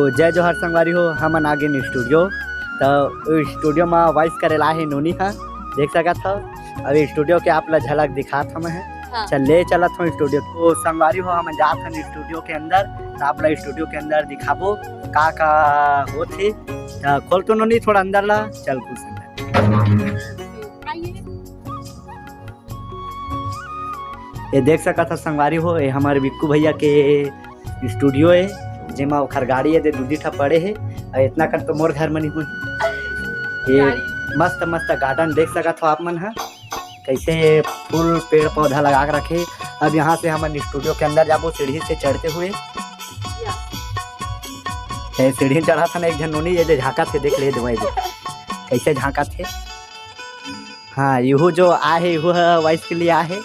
जय जोहर संगवारी हो हमन आगे स्टूडियो तो स्टूडियो में वॉइस करेला है नोनी हा देख सकत हो। अभी स्टूडियो के आप ला झलक दिखात हम है। हाँ। चल ले चलत हो स्टूडियो तो संगवारी हो हम जात हन स्टूडियो के अंदर तो आप ला स्टूडियो के अंदर दिखाबो का होथे। खोल तो नोनी थोड़ा अंदर ला चल कुछ ये देख सकत हो संगवारी हो ये हमारे बिक्कू भैया के स्टूडियो है जेमा ओखर गाड़ी है दे दूधी ठा पड़े है और इतना कर तो मोर घर मनी हुई ये मस्त मस्त गार्डन देख सकत हो आप मन है कैसे फूल पेड़ पौधा लगा के रखे। अब यहाँ से हम स्टूडियो के अंदर जाबो सीढ़ी से चढ़ते हुए सीढ़ी चढ़ा था ना एक जन नोनी ये झाँका थे देख ले दवाई कैसे झाँका थे। हाँ यू जो आहे यू वॉइस के लिए आहे।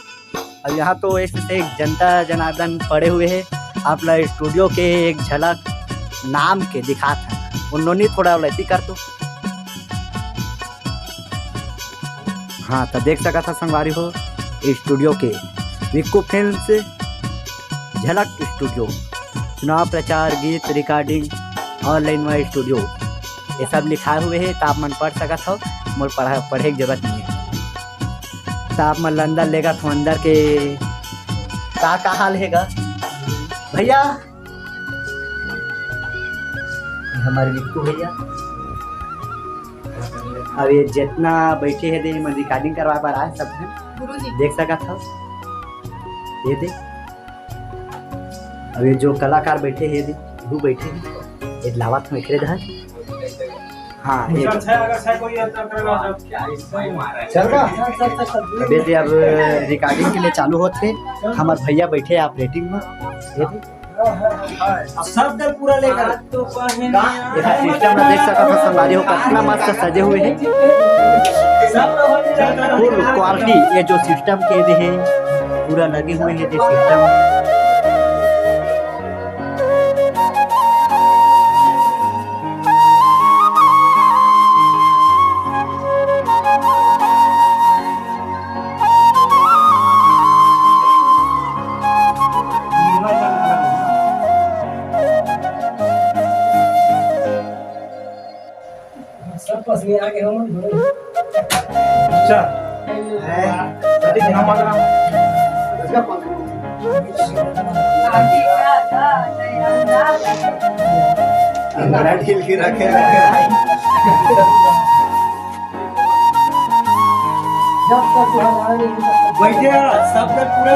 अब यहाँ तो एक से एक जनता जनार्दन पड़े हुए है आप लोग स्टूडियो के एक झलक नाम के दिखात है उन्होंने थोड़ा वैसी कर दो। हाँ तो देख सका था संगवारी हो स्टूडियो के विक्कू फिल्म से झलक स्टूडियो चुनाव प्रचार गीत रिकॉर्डिंग ऑनलाइन में स्टूडियो ये सब लिखा हुए है तो आप मन पढ़ सकत हो। मोर पढ़े की जरूरत नहीं है तो आप मन अंदर लेगा तो अंदर के का हाल हैगा भैया हमारे बिक्कू भैया। अब ये जितना बैठे है दे मैं रिकॉर्डिंग करवा पा रहा है सब है देख सका था ये दे। अब ये जो कलाकार बैठे हैं दे वो बैठे हैं ये लावत में खड़े रहा। हाँ ये अब रिकॉर्डिंग के लिए चालू होते हमारे भैया बैठे ऑपरेटिंग में सब पूरा लेकर सिस्टम में देख सकते हो संगवारी हो कितना मस्त सजे हुए हैं फुल क्वालिटी ये जो सिस्टम के है पूरा लगे हुए हैं जो सिस्टम। सब पसली आगे हम अच्छा सदी नाम मांगना इसका अंदर हिल के रखे जब तक बैठे सब तक पूरा